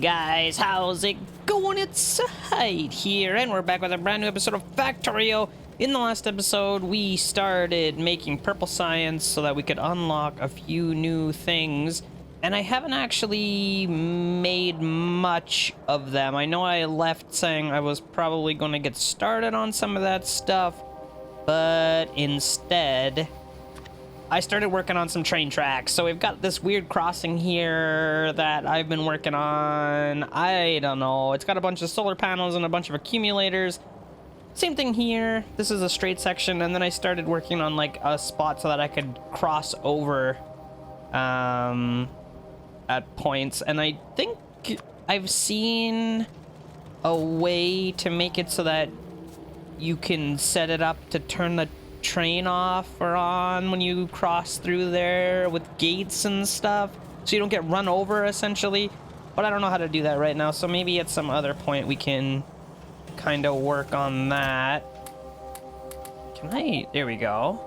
guys, how's it going? It's Zahait here, and we're back with a brand new episode of Factorio. In the last episode, we started making purple science so that we could unlock a few new things, and I haven't actually made much of them. I know I left saying I was probably going to get started on some of that stuff, but instead I started working on some train tracks. So we've got this weird crossing here that I've been working on. I don't know. It's got a bunch of solar panels and a bunch of accumulators. Same thing here. This is a straight section. And then I started working on like a spot so that I could cross over at points. And I think I've seen a way to make it so that you can set it up to turn the train off or on when you cross through there with gates and stuff, so you don't get run over essentially. But I don't know how to do that right now, so maybe at some other point we can kind of work on that. There we go.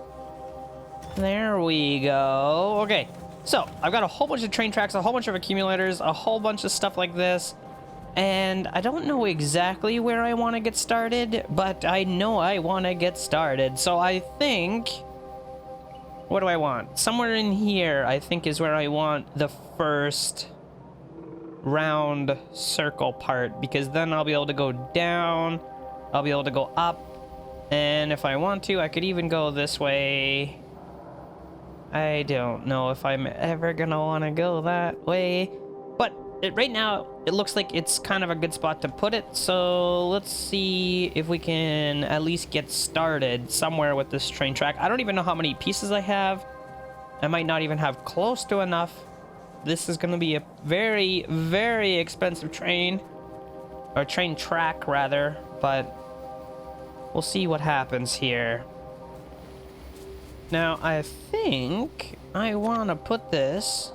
There we go. Okay, so I've got a whole bunch of train tracks, a whole bunch of accumulators, a whole bunch of stuff like this. And I don't know exactly where I want to get started, but I know I want to get started. So I think... what do I want? Somewhere in here, I think, is where I want the first round circle part, because then I'll be able to go down, I'll be able to go up, and if I want to, I could even go this way. I don't know if I'm ever gonna want to go that way, but right now, it looks like it's kind of a good spot to put it, so let's see if we can at least get started somewhere with this train track. I don't even know how many pieces I have. I might not even have close to enough. This is going to be a very, very expensive train, or train track, rather, but we'll see what happens here. Now, I think I want to put this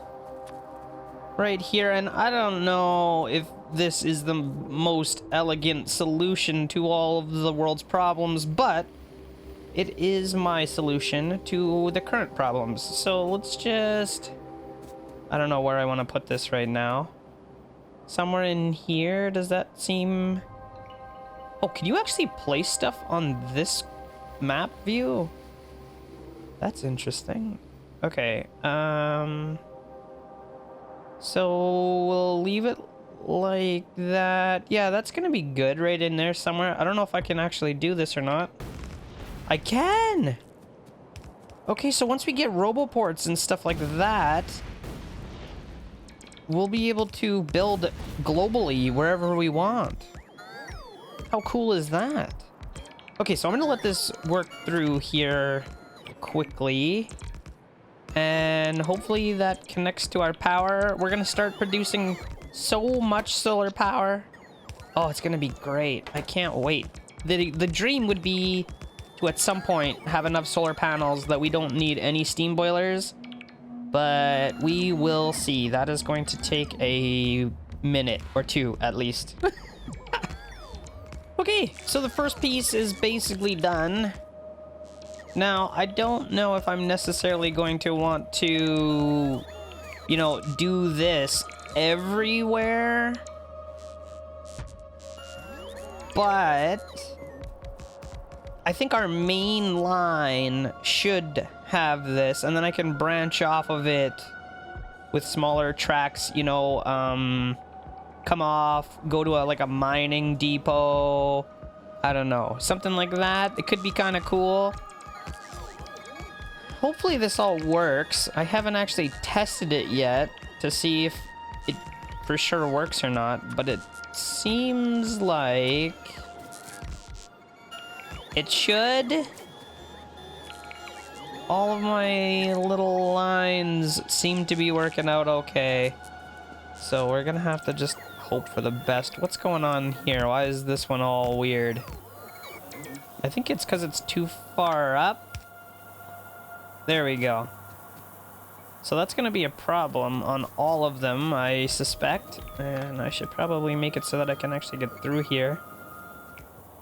right here, and I don't know if this is the most elegant solution to all of the world's problems, but it is my solution to the current problems. So let's just... I don't know where I want to put this right now. Somewhere in here, does that seem... oh, can you actually place stuff on this map view? That's interesting. Okay, so we'll leave it like that. Yeah, that's gonna be good right in there somewhere. I don't know if I can actually do this or not. I can! Okay, so once we get roboports and stuff like that, we'll be able to build globally wherever we want. How cool is that? Okay, so I'm gonna let this work through here quickly. And hopefully that connects to our power. We're gonna start producing so much solar power. Oh, it's gonna be great. I can't wait. The dream would be to at some point have enough solar panels that we don't need any steam boilers. But we will see. That is going to take a minute or two at least. Okay, so the first piece is basically done. Now, I don't know if I'm necessarily going to want to, you know, do this everywhere. But I think our main line should have this, and then I can branch off of it with smaller tracks, you know, come off, go to like a mining depot. I don't know, something like that. It could be kind of cool. Hopefully this all works. I haven't actually tested it yet to see if it for sure works or not, but it seems like it should. All of my little lines seem to be working out okay. So we're gonna have to just hope for the best. What's going on here? Why is this one all weird? I think it's because it's too far up. There we go. So that's going to be a problem on all of them, I suspect. And I should probably make it so that I can actually get through here.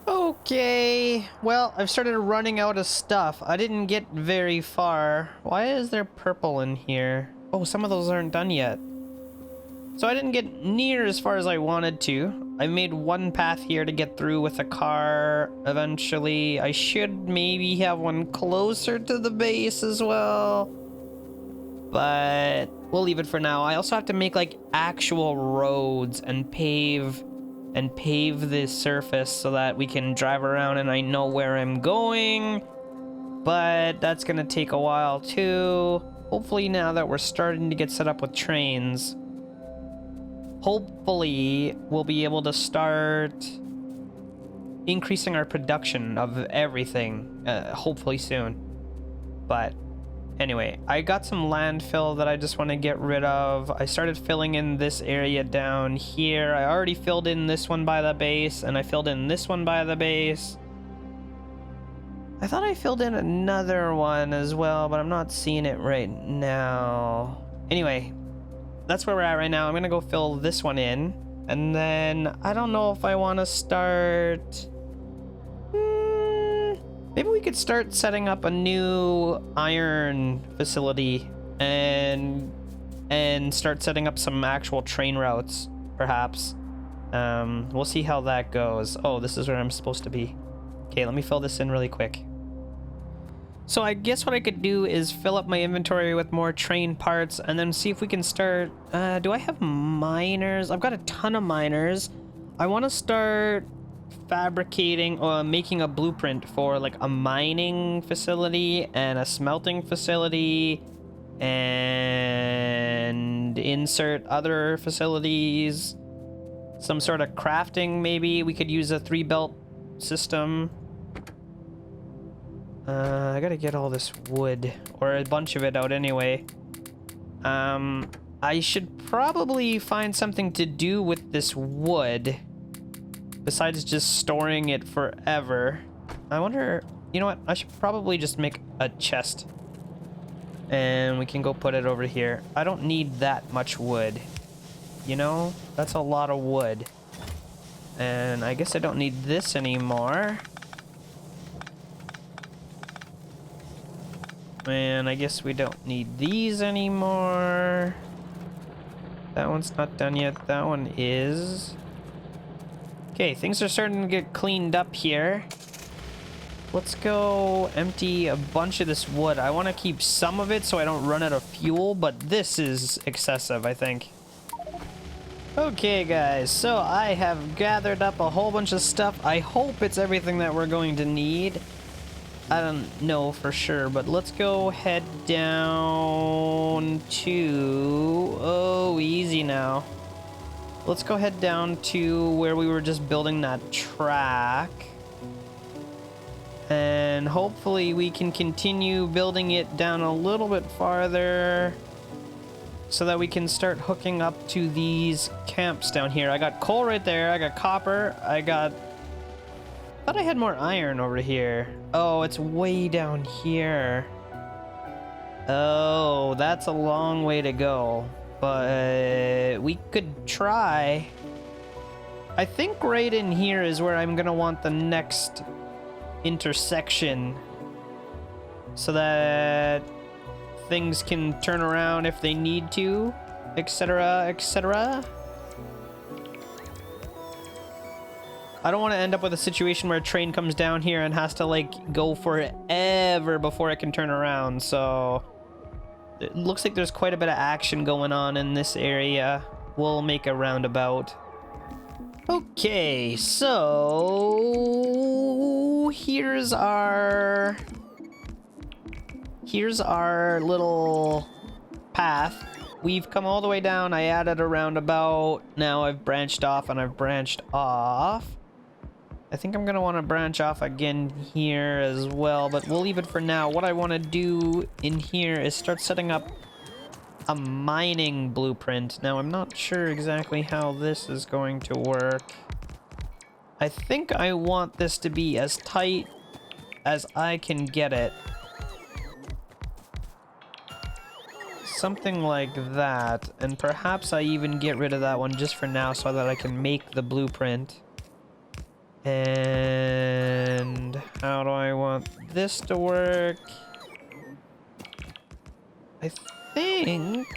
Okay. Well, I've started running out of stuff. I didn't get very far. Why is there purple in here? Oh, some of those aren't done yet. So I didn't get near as far as I wanted to. I made one path here to get through with a car eventually. I should maybe have one closer to the base as well. But we'll leave it for now. I also have to make like actual roads and pave the surface so that we can drive around and I know where I'm going. But that's gonna take a while too. Hopefully now that we're starting to get set up with trains, hopefully we'll be able to start increasing our production of everything, hopefully soon. But anyway, I got some landfill that I just want to get rid of. I started filling in this area down here. I already filled in this one by the base, and I filled in this one by the base. I thought I filled in another one as well, but I'm not seeing it right now. Anyway, that's where we're at right now. I'm gonna go fill this one in, and then I don't know if I want to start... maybe we could start setting up a new iron facility and start setting up some actual train routes, perhaps. We'll see how that goes. Oh, this is where I'm supposed to be. Okay, let me fill this in really quick. So I guess what I could do is fill up my inventory with more train parts and then see if we can start... do I have miners? I've got a ton of miners. I want to start fabricating or making a blueprint for like a mining facility and a smelting facility and insert other facilities. Some sort of crafting maybe. We could use a 3-belt system. I gotta get all this wood, or a bunch of it out anyway. I should probably find something to do with this wood besides just storing it forever. I wonder, you know what? I should probably just make a chest and we can go put it over here. I don't need that much wood. You know, that's a lot of wood. And I guess I don't need this anymore. And I guess we don't need these anymore. That one's not done yet. That one is. Okay, things are starting to get cleaned up here. Let's go empty a bunch of this wood. I want to keep some of it so I don't run out of fuel, but this is excessive, I think. Okay, guys, so I have gathered up a whole bunch of stuff. I hope it's everything that we're going to need. I don't know for sure, but let's go head down to... Oh, easy now. Let's go head down to where we were just building that track. And hopefully we can continue building it down a little bit farther so that we can start hooking up to these camps down here. I got coal right there. I got copper. I thought I had more iron over here. Oh, it's way down here. Oh, that's a long way to go. But we could try. I think right in here is where I'm gonna want the next intersection so that things can turn around if they need to, etc., etc. I don't want to end up with a situation where a train comes down here and has to like go forever before it can turn around. So it looks like there's quite a bit of action going on in this area. We'll make a roundabout. Okay, so here's our little path. We've come all the way down. I added a roundabout. Now I've branched off and I've branched off. I think I'm gonna want to branch off again here as well, but we'll leave it for now. What I want to do in here is start setting up a mining blueprint. Now, I'm not sure exactly how this is going to work. I think I want this to be as tight as I can get it. Something like that. And perhaps I even get rid of that one just for now so that I can make the blueprint. And how do I want this to work? I think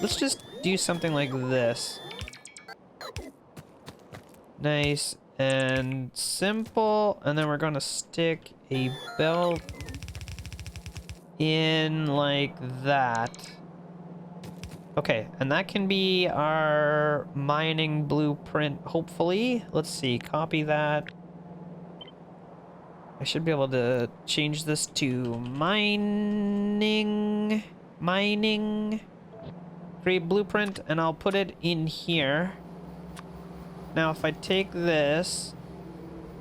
let's just do something like this. Nice and simple. And then we're going to stick a belt in like that. Okay, and that can be our mining blueprint, hopefully. Let's see, copy that. I should be able to change this to mining. Create blueprint, and I'll put it in here. Now, if I take this,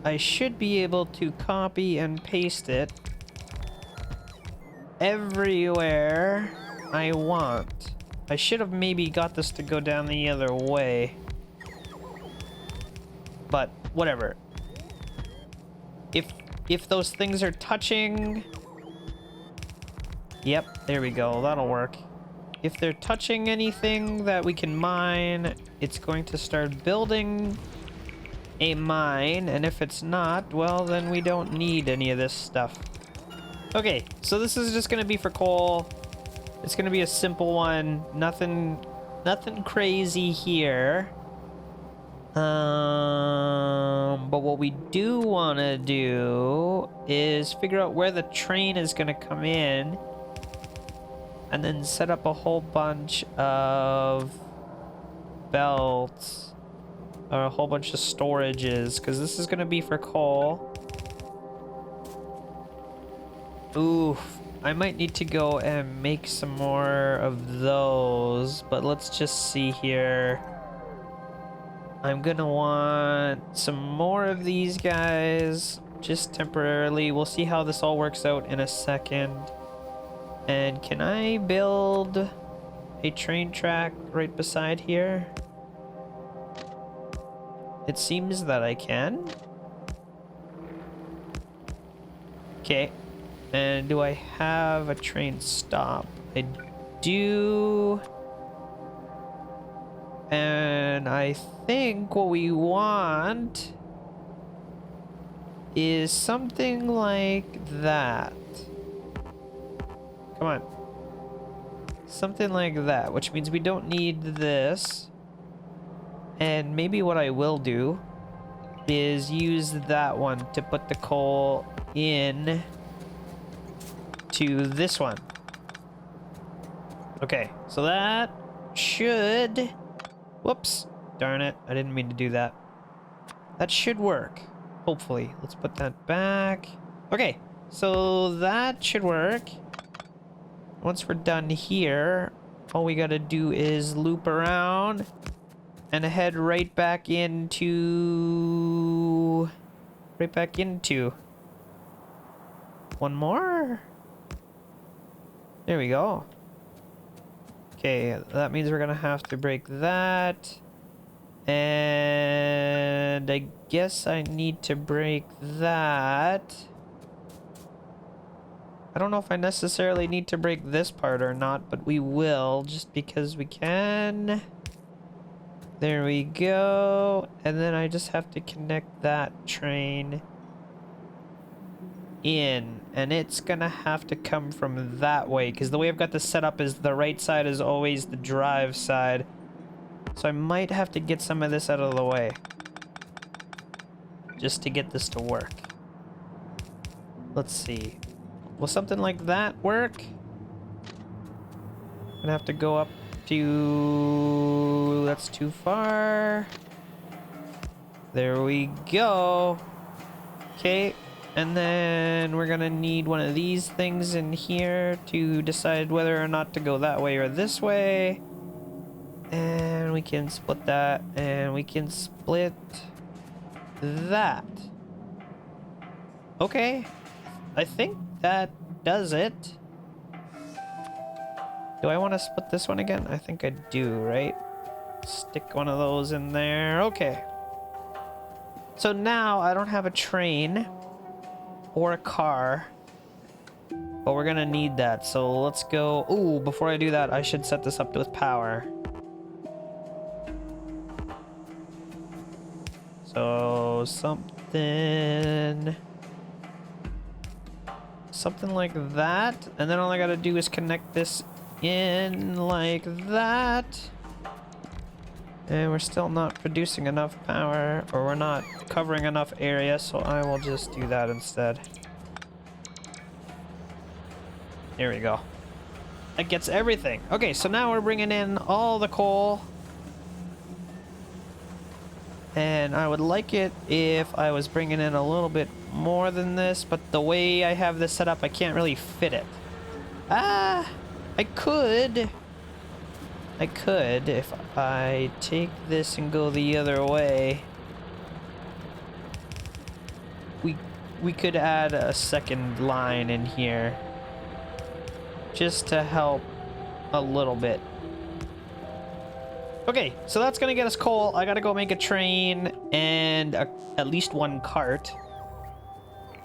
I should be able to copy and paste it everywhere I want. I should have maybe got this to go down the other way. But whatever. If those things are touching... Yep, there we go. That'll work. If they're touching anything that we can mine, it's going to start building a mine. And if it's not, well, then we don't need any of this stuff. Okay, so this is just going to be for coal. It's going to be a simple one. Nothing crazy here. But what we do want to do is figure out where the train is going to come in. And then set up a whole bunch of belts. Or a whole bunch of storages. Because this is going to be for coal. Oof. I might need to go and make some more of those. But let's just see here. I'm going to want some more of these guys. Just temporarily. We'll see how this all works out in a second. And can I build a train track right beside here? It seems that I can. Okay. And do I have a train stop? I do. And I think what we want is something like that. Come on. Something like that, which means we don't need this. And maybe what I will do is use that one to put the coal in to this one. Okay, so that should... Whoops. Darn it. I didn't mean to do that. That should work. Hopefully. Let's put that back. Okay, so that should work. Once we're done here, all we gotta do is loop around and head right back into... One more? There we go. Okay, that means we're gonna have to break that. And I guess I need to break that. I don't know if I necessarily need to break this part or not, but we will just because we can. There we go. And then I just have to connect that train in. And it's gonna have to come from that way, because the way I've got this set up is the right side is always the drive side. So I might have to get some of this out of the way just to get this to work. Let's see. Will something like that work? I'm gonna have to go up to... That's too far. There we go. Okay. And then we're gonna need one of these things in here to decide whether or not to go that way or this way. And we can split that, and we can split that. Okay. I think that does it. Do I want to split this one again? I think I do, right? Stick one of those in there. Okay. So now I don't have a train or a car, but we're gonna need that. So let's go. Ooh, before I do that, I should set this up with power. So something like that, and then all I gotta do is connect this in like that. And we're still not producing enough power, or we're not covering enough area, so I will just do that instead. There we go. That gets everything. Okay, so now we're bringing in all the coal. And I would like it if I was bringing in a little bit more than this, but the way I have this set up, I can't really fit it. I could if I take this and go the other way. We could add a second line in here just to help a little bit. Okay, so that's gonna get us coal. I gotta go make a train and at least one cart.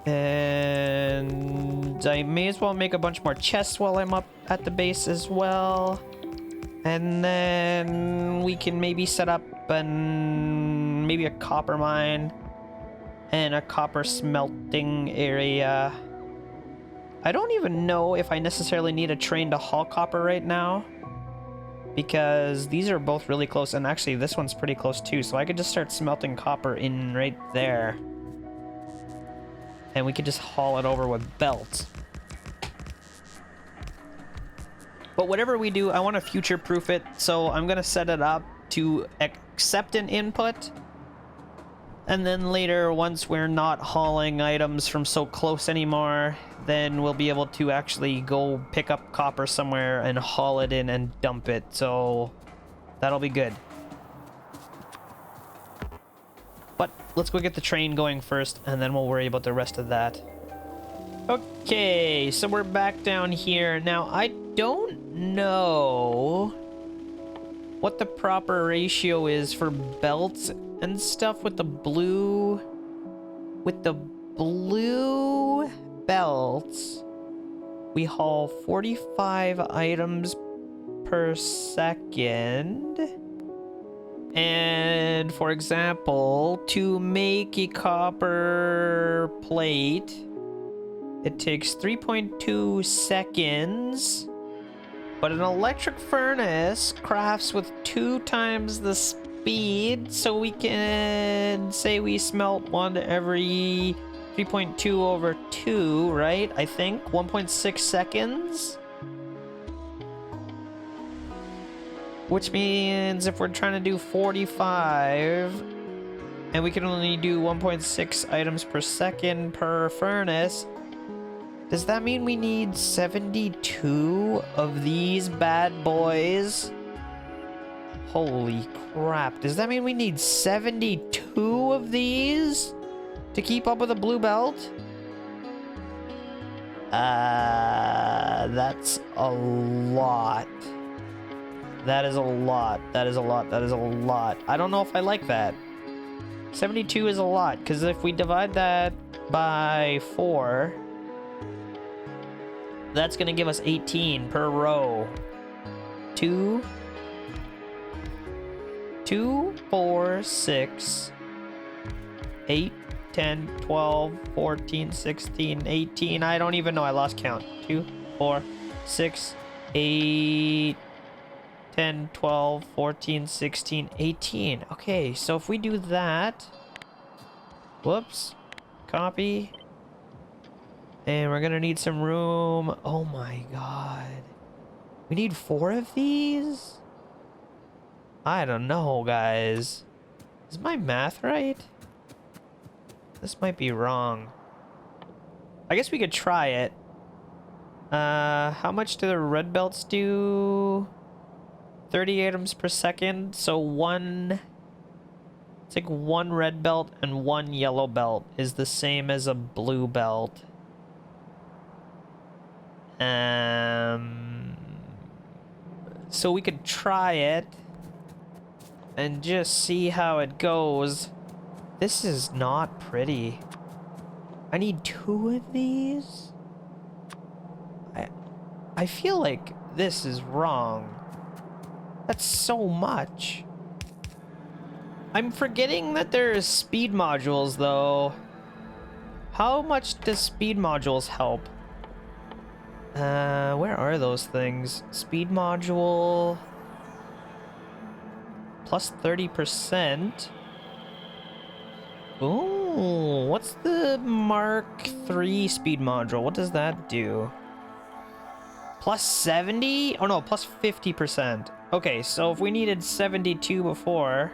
And I may as well make a bunch more chests while I'm up at the base as well. And then we can maybe set up maybe a copper mine and a copper smelting area. I don't even know if I necessarily need a train to haul copper right now, because these are both really close, and actually this one's pretty close too, so I could just start smelting copper in right there. And we could just haul it over with belts. But whatever we do, I want to future-proof it, so I'm going to set it up to accept an input. And then later, once we're not hauling items from so close anymore, then we'll be able to actually go pick up copper somewhere and haul it in and dump it. So that'll be good. But let's go get the train going first, and then we'll worry about the rest of that. Okay, so we're back down here. Now, I don't know what the proper ratio is for belts and stuff with the blue. With the blue belts, we haul 45 items per second. And for example, to make a copper plate, it takes 3.2 seconds. But an electric furnace crafts with 2 times the speed, so we can say we smelt one every 3.2 over 2, right? I think 1.6 seconds. Which means if we're trying to do 45 and we can only do 1.6 items per second per furnace, does that mean we need 72 of these bad boys? Holy crap. Does that mean we need 72 of these to keep up with a blue belt? That's a lot. That is a lot. That is a lot. That is a lot. I don't know if I like that. 72 is a lot, because if we divide that by 4, that's going to give us 18 per row. 2, 4, 6, 8, 10, 12, 14, 16, 18. I don't even know. I lost count. 2, 4, 6, 8, 10, 12, 14, 16, 18. Okay, so if we do that... Whoops. Copy. And we're gonna need some room. Oh my god. We need 4 of these? I don't know, guys. Is my math right? This might be wrong. I guess we could try it. How much do the red belts do? 30 items per second. So it's like 1 red belt and 1 yellow belt is the same as a blue belt. So we could try it and just see how it goes. This is not pretty. I need 2 of these? I feel like this is wrong. That's so much. I'm forgetting that there's speed modules, though. How much does speed modules help? Where are those things? Speed module. Plus 30%. Ooh, what's the Mark III speed module? What does that do? Plus 70? Oh no, plus 50%. Okay, so if we needed 72 before,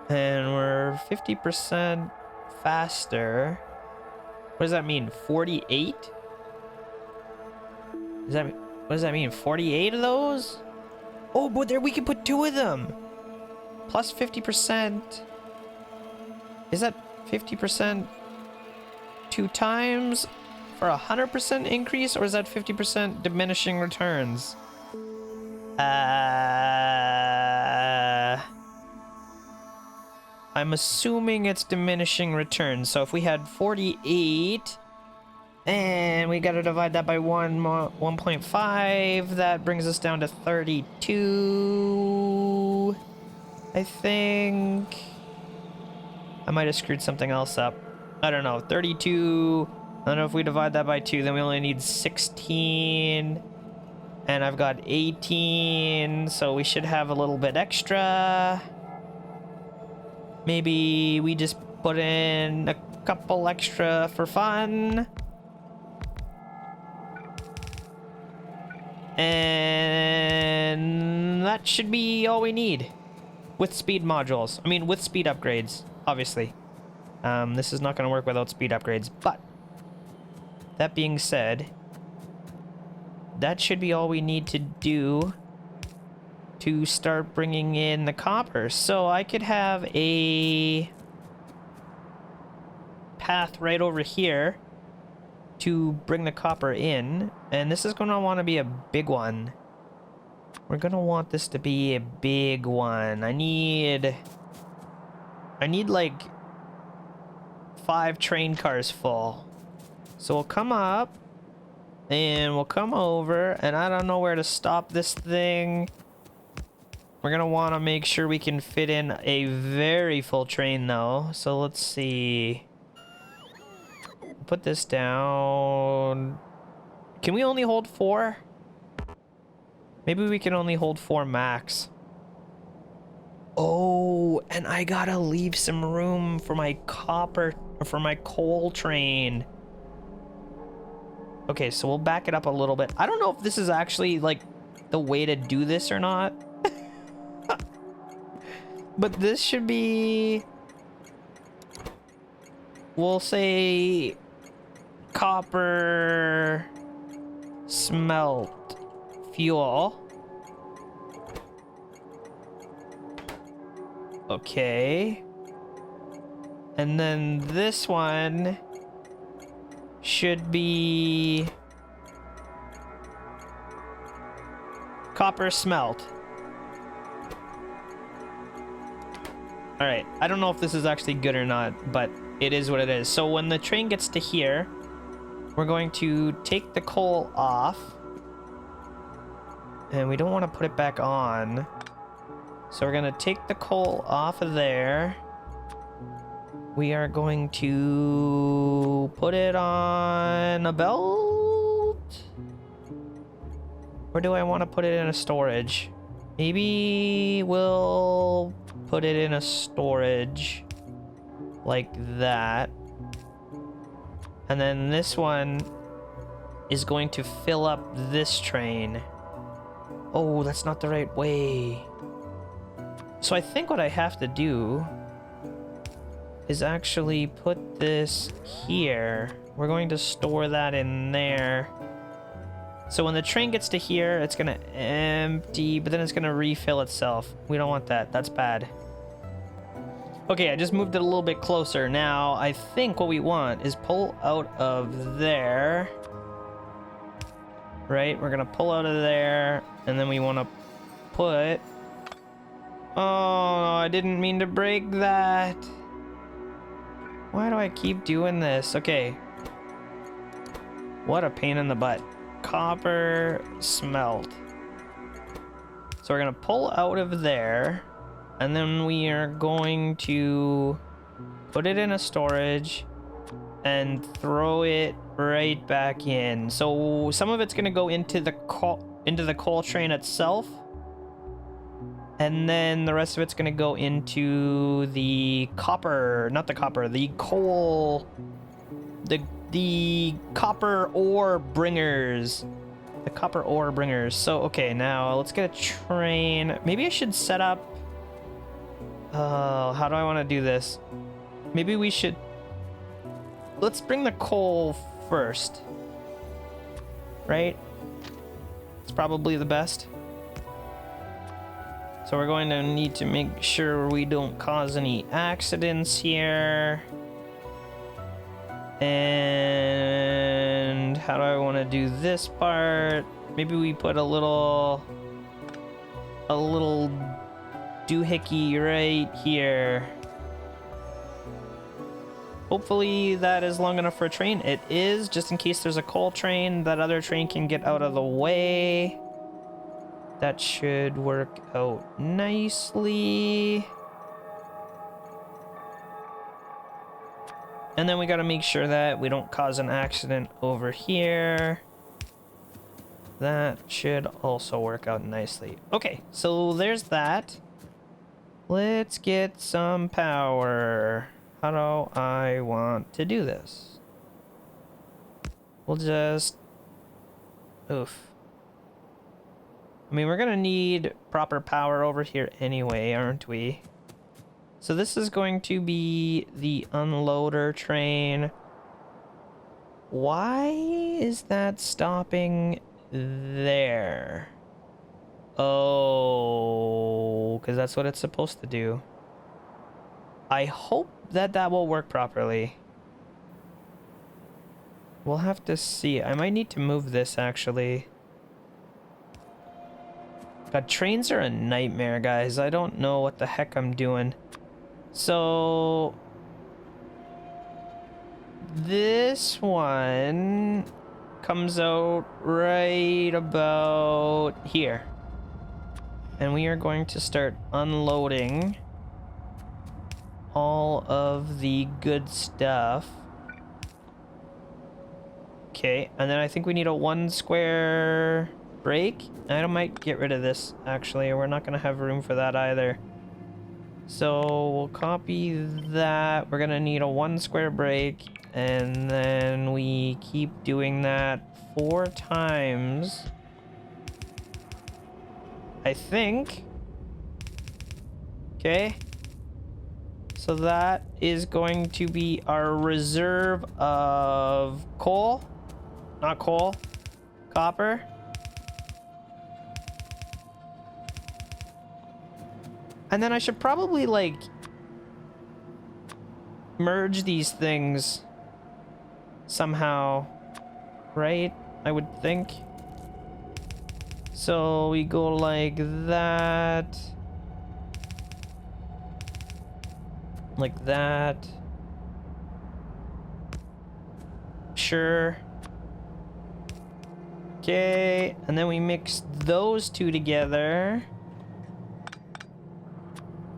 and we're 50% faster, what does that mean? 48? What does that mean? 48 of those? Oh, but there we can put 2 of them. Plus 50%. Is that 50% 2 times for a 100% increase, or is that 50% diminishing returns? I'm assuming it's diminishing returns. So if we had 48 and we got to divide that by 1.5, that brings us down to 32. I think I might have screwed something else up. I don't know. 32. I don't know, if we divide that by 2, then we only need 16. And I've got 18, so we should have a little bit extra. Maybe we just put in a couple extra for fun. And that should be all we need. With speed modules. I mean, with speed upgrades, obviously. This is not going to work without speed upgrades, but that being said, that should be all we need to do to start bringing in the copper. So I could have a path right over here to bring the copper in, and this is going to want to be a big one. We're going to want this to be a big one. I need like 5 train cars full. So we'll come up and we'll come over, and I don't know where to stop this thing. We're gonna want to make sure we can fit in a very full train though. So let's see. Put this down. Can we only hold 4? Maybe we can only hold 4 max. Oh, and I gotta leave some room for my copper, or for my coal train. Okay, so we'll back it up a little bit. I don't know if this is actually like the way to do this or not. But this should be, we'll say, copper smelt fuel. Okay. And then this one should be copper smelt. All right, I don't know if this is actually good or not, but it is what it is. So when the train gets to here, we're going to take the coal off, and we don't want to put it back on. So we're going to take the coal off of there. We are going to put it on a belt? Or do I want to put it in a storage? Maybe we'll put it in a storage like that. And then this one is going to fill up this train. Oh, that's not the right way. So I think what I have to do is actually put this here. We're going to store that in there. So when the train gets to here, it's gonna empty, but then it's gonna refill itself. We don't want that. That's bad. Okay, I just moved it a little bit closer. Now, I think what we want is pull out of there. Right? We're gonna pull out of there, and then we want to put... Oh, I didn't mean to break that. Why do I keep doing this? Okay. What a pain in the butt. Copper smelt. So we're gonna pull out of there, and then we are going to put it in a storage, and throw it right back in. So some of it's gonna go into the coal train itself, and then the rest of it's gonna go into the coal, the copper ore bringers. The copper ore bringers. So, okay, now let's get a train. Maybe I should set up... how do I want to do this? Maybe we should... Let's bring the coal first. Right? It's probably the best. So we're going to need to make sure we don't cause any accidents here. And how do I want to do this part? Maybe we put a little doohickey right here. Hopefully that is long enough for a train. It is, just in case there's a coal train, that other train can get out of the way. That should work out nicely. And then we got to make sure that we don't cause an accident over here. That should also work out nicely. Okay, so there's that. Let's get some power. How do I want to do this? We'll just... Oof. I mean, we're going to need proper power over here anyway, aren't we? So this is going to be the unloader train. Why is that stopping there? Oh, because that's what it's supposed to do. I hope that that will work properly. We'll have to see. I might need to move this, actually. God, trains are a nightmare, guys. I don't know what the heck I'm doing. So this one comes out right about here. And we are going to start unloading all of the good stuff. Okay, and then I think we need a 1 square break. I might get rid of this, actually. We're not going to have room for that either. So we'll copy that. We're going to need a 1 square break. And then we keep doing that 4 times. I think. Okay. So that is going to be our reserve of coal. Not coal. Copper. And then I should probably, like, merge these things somehow, right? I would think. So we go like that. Like that. Sure. Okay, and then we mix those two together.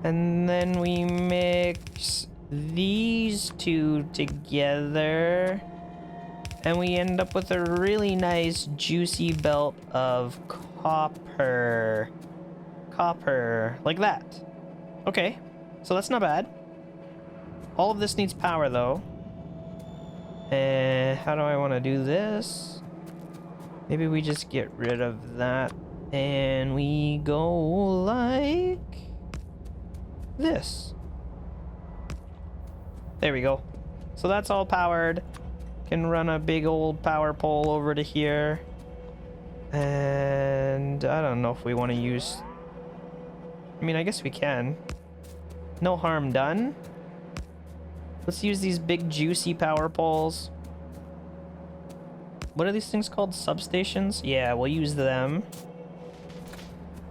And then we mix these two together. And we end up with a really nice juicy belt of copper. Copper. Like that. Okay. So that's not bad. All of this needs power though. And how do I want to do this? Maybe we just get rid of that. And we go like this. There we go. So that's all powered. Can run a big old power pole over to here. And I don't know if we want to use... I mean, I guess we can. No harm done. Let's use these big juicy power poles. What are these things called? Substations? Yeah, we'll use them.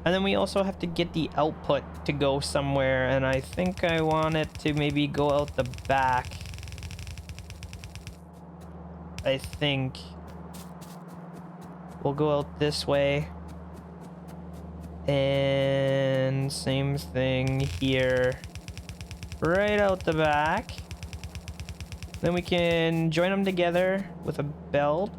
And then we also have to get the output to go somewhere, and I think I want it to maybe go out the back. I think we'll go out this way. And same thing here. Right out the back. Then we can join them together with a belt.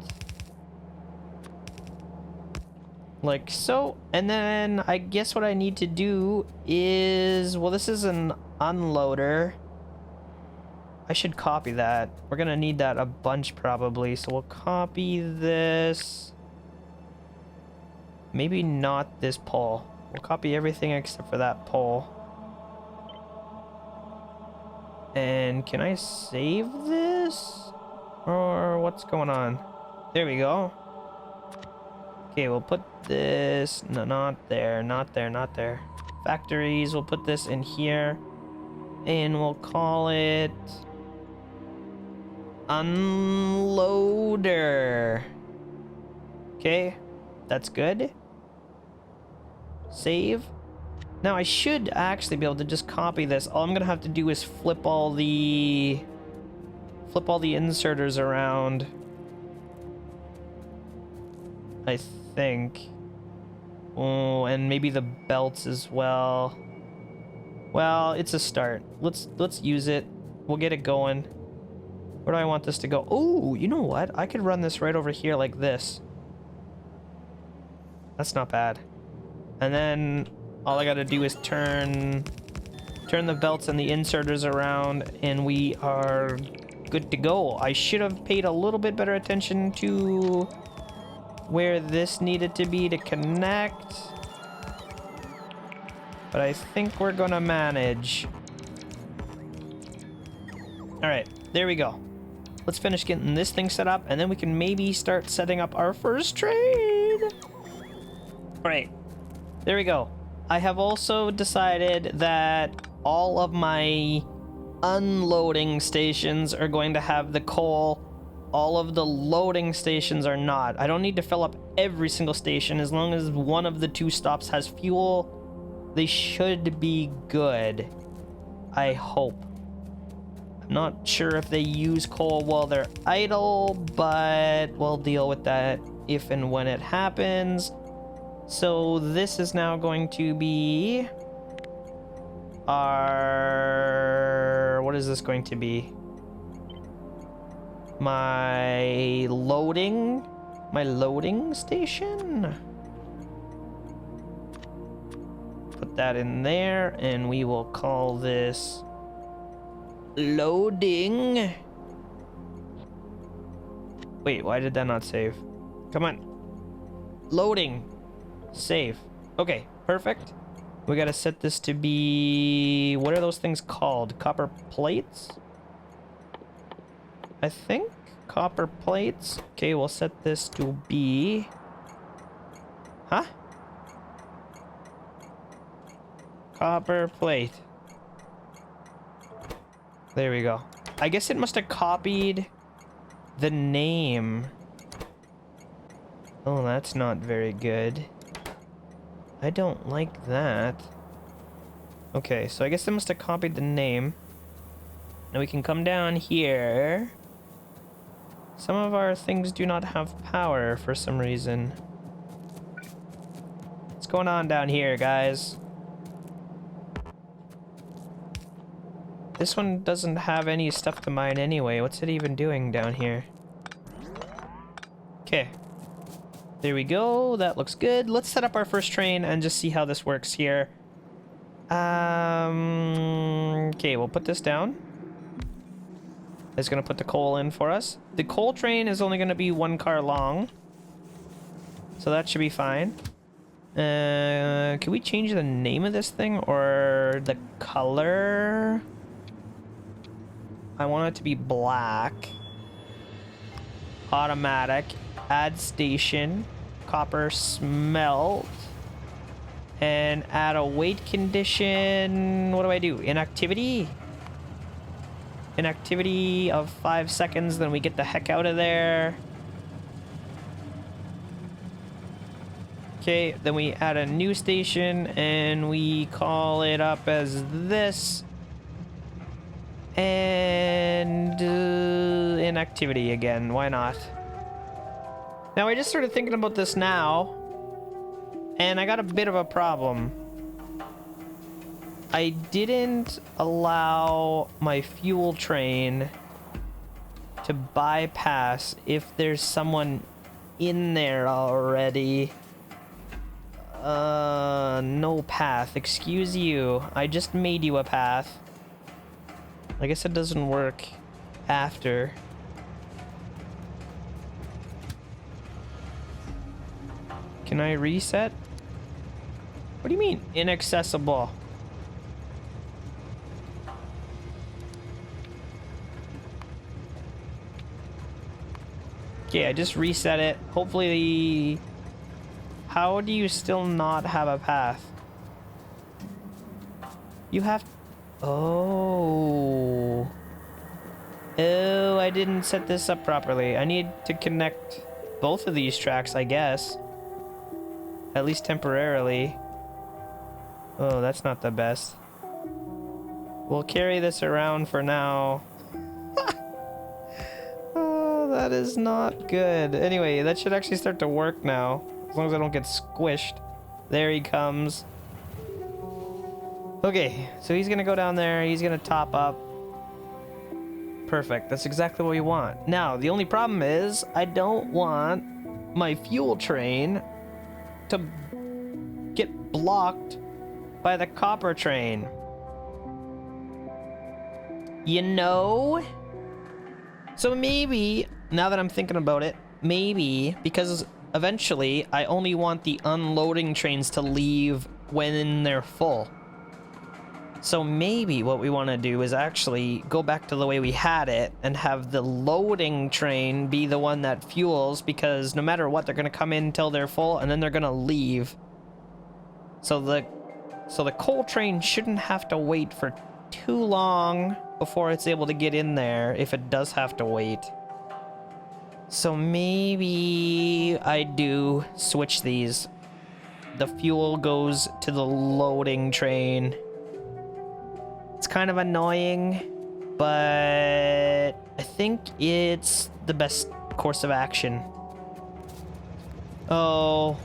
Like so. And then I guess what I need to do is... Well, this is an unloader. I should copy that. We're gonna need that a bunch probably. So we'll copy this. Maybe not this pole. We'll copy everything except for that pole. And can I save this? Or what's going on? There we go. Okay, we'll put this... No, not there, not there, not there. Factories, we'll put this in here. And we'll call it... Unloader. Okay, that's good. Save. Now I should actually be able to just copy this. All I'm gonna have to do is flip all the inserters around. I think. Oh, and maybe the belts as well. Well, it's a start. Let's use it. We'll get it going. Where do I want this to go? Oh, you know what? I could run this right over here like this. That's not bad. And then all I gotta do is turn the belts and the inserters around, and we are good to go. I should have paid a little bit better attention to where this needed to be to connect. But I think we're gonna manage. Alright, there we go. Let's finish getting this thing set up, and then we can maybe start setting up our first trade. Alright, there we go. I have also decided that all of my unloading stations are going to have the coal. All of the loading stations are not. I don't need to fill up every single station. As long as one of the two stops has fuel, they should be good. I hope. I'm not sure if they use coal while they're idle, but we'll deal with that if and when it happens. So this is now going to be our... What is this going to be? My loading station? Put that in there, and we will call this loading. Wait, why did that not save? Come on. Loading. Save. Okay, perfect. We gotta set this to be... What are those things called? Copper plates? I think copper plates. Okay, we'll set this to be... Huh? Copper plate. There we go. I guess it must have copied the name. Oh, that's not very good. I don't like that. Okay, so I guess they must have copied the name. Now we can come down here. Some of our things do not have power for some reason. What's going on down here, guys? This one doesn't have any stuff to mine anyway. What's it even doing down here? Okay. There we go. That looks good. Let's set up our first train and just see how this works here. Okay, we'll put this down. It's gonna put the coal in for us. The coal train is only gonna be 1 car long, so that should be fine. Can we change the name of this thing or the color? I want it to be black. Automatic. Add station. Copper smelt. And add a weight condition. What do I do? Inactivity? Inactivity of 5 seconds, then we get the heck out of there. Okay, then we add a new station and we call it up as this. And inactivity again, why not? Now I just started thinking about this now, and I got a bit of a problem. I didn't allow my fuel train to bypass if there's someone in there already. No path. Excuse you. I just made you a path. I guess it doesn't work after. Can I reset? What do you mean, inaccessible? Okay, I just reset it. Hopefully... How do you still not have a path? You have... Oh. Oh, I didn't set this up properly. I need to connect both of these tracks, I guess. At least temporarily. Oh, that's not the best. We'll carry this around for now. Oh, that is not good. Anyway, that should actually start to work now. As long as I don't get squished. There he comes. Okay, so he's gonna go down there. He's gonna top up. Perfect. That's exactly what we want. Now, the only problem is I don't want my fuel train to get blocked by the copper train. You know? So maybe, now that I'm thinking about it, maybe, because eventually I only want the unloading trains to leave when they're full. So maybe what we want to do is actually go back to the way we had it and have the loading train be the one that fuels, because no matter what, they're going to come in until they're full and then they're going to leave. So the coal train shouldn't have to wait for too long before it's able to get in there, if it does have to wait. So maybe I do switch these. The fuel goes to the loading train. It's kind of annoying, but I think it's the best course of action. Oh,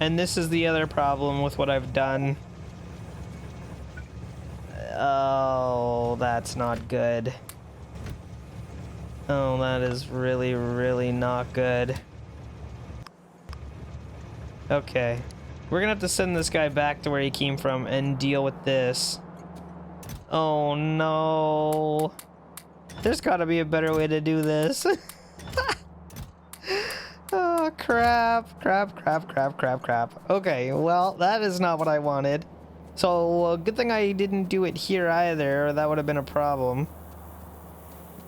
and this is the other problem with what I've done. Oh, that's not good. Oh, that is really, really not good. Okay. We're gonna have to send this guy back to where he came from and deal with this. Oh no. There's gotta be a better way to do this. Oh, crap. Crap. Okay, well, that is not what I wanted. So, good thing I didn't do it here either, or that would have been a problem.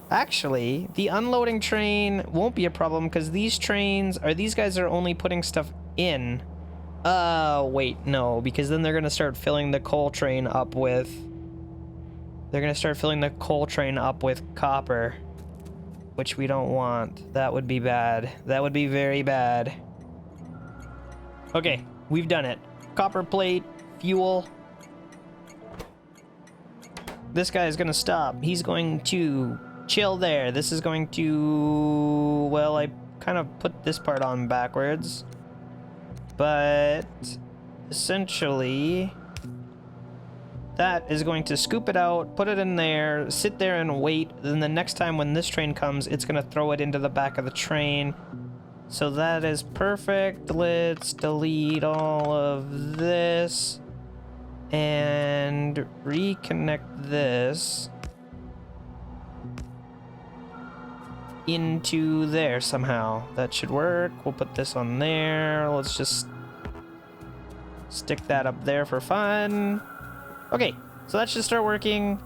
Actually, the unloading train won't be a problem because these guys are only putting stuff in. Wait, no, because then they're gonna start filling the coal train up with... They're gonna start filling the coal train up with copper, which we don't want. That would be bad. That would be very bad. Okay, we've done it. Copper plate, fuel. This guy is gonna stop. He's going to chill there. This is going to... Well, I kind of put this part on backwards. But essentially, that is going to scoop it out, put it in there, sit there and wait. Then the next time when this train comes, it's going to throw it into the back of the train. So that is perfect. Let's delete all of this and reconnect this into there somehow. That should work. We'll put this on there. Let's just stick that up there for fun. Okay, so that should start working.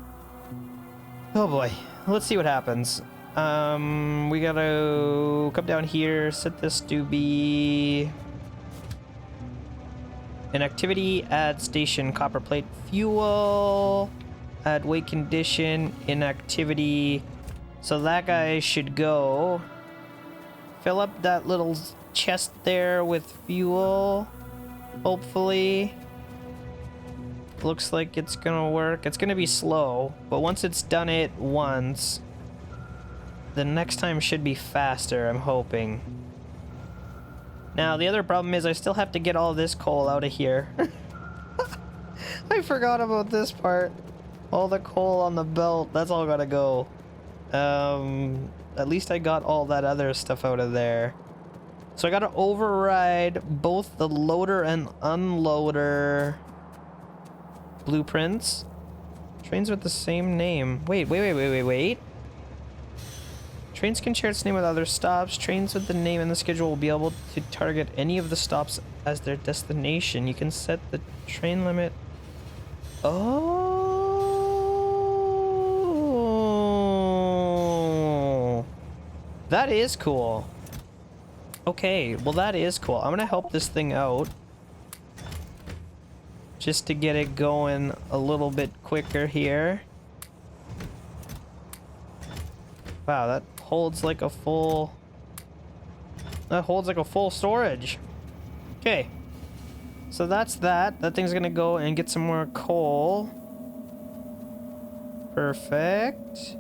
Oh boy, let's see what happens. We gotta come down here, set this to be an activity, add station, copper plate, fuel, add weight condition, inactivity. So that guy should go. Fill up that little chest there with fuel, hopefully. Looks like it's gonna work. It's gonna be slow, but once it's done it once, the next time should be faster, I'm hoping. Now, the other problem is I still have to get all this coal out of here. I forgot about this part. All the coal on the belt, that's all gotta go. at least I got all that other stuff out of there. So I gotta override both the loader and unloader blueprints. Trains with the same name. Wait. Trains can share its name with other stops. Trains with the name and the schedule will be able to target any of the stops as their destination. You can set the train limit. Oh, that is cool. Okay, well that is cool. I'm gonna help this thing out just to get it going a little bit quicker here. Wow, that holds like a full... That holds like a full storage. Okay. So that's that. That thing's gonna go and get some more coal. Perfect.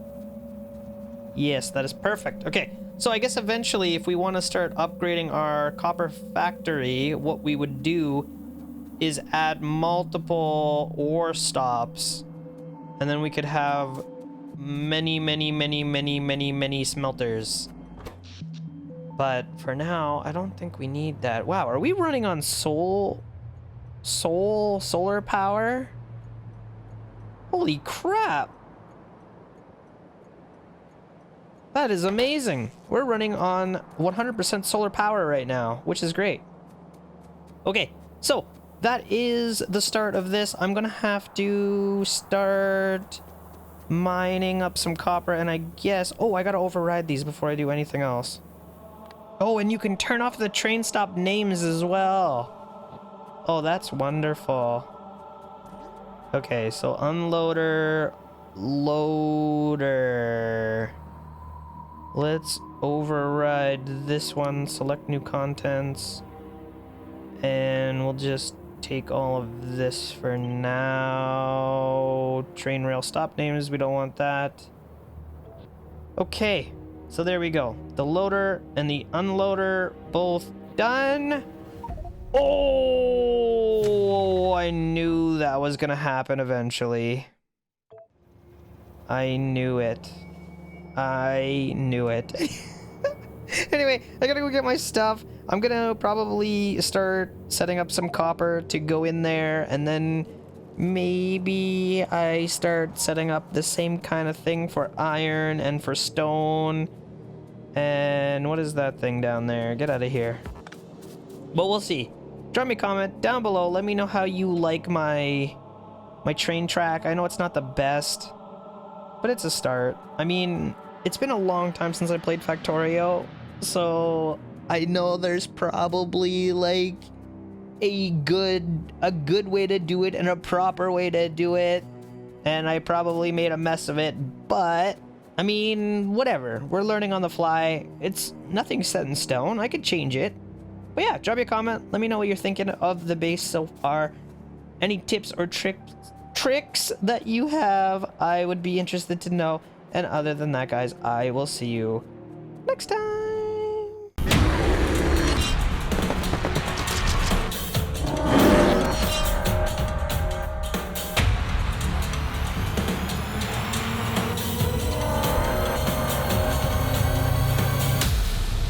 Yes, that is perfect. Okay. So I guess eventually if we want to start upgrading our copper factory, what we would do is add multiple ore stops. And then we could have many smelters. But for now, I don't think we need that. Wow, are we running on solar power? Holy crap. That is amazing. We're running on 100% solar power right now, which is great. Okay, so that is the start of this. I'm gonna have to start mining up some copper, and I guess... Oh, I gotta override these before I do anything else. Oh, and you can turn off the train stop names as well. Oh, that's wonderful. Okay, so unloader, loader. Let's override this one, select new contents, and we'll just take all of this for now. Train rail stop names, we don't want that. Okay, so there we go. The loader and the unloader both done. Oh, I knew that was gonna happen eventually. I knew it. I knew it. Anyway, I gotta go get my stuff. I'm gonna probably start setting up some copper to go in there, and then maybe I start setting up the same kind of thing for iron and for stone. And what is that thing down there? Get out of here. But we'll see. Drop me a comment down below. Let me know how you like my train track. I know it's not the best, but it's a start. I mean, it's been a long time since I played Factorio, so I know there's probably like a good way to do it and a proper way to do it, and I probably made a mess of it, but I mean, whatever. We're learning on the fly. It's nothing set in stone. I could change it. But yeah, drop me a comment. Let me know what you're thinking of the base so far. Any tips or tricks that you have, I would be interested to know. And other than that, guys, I will see you next time.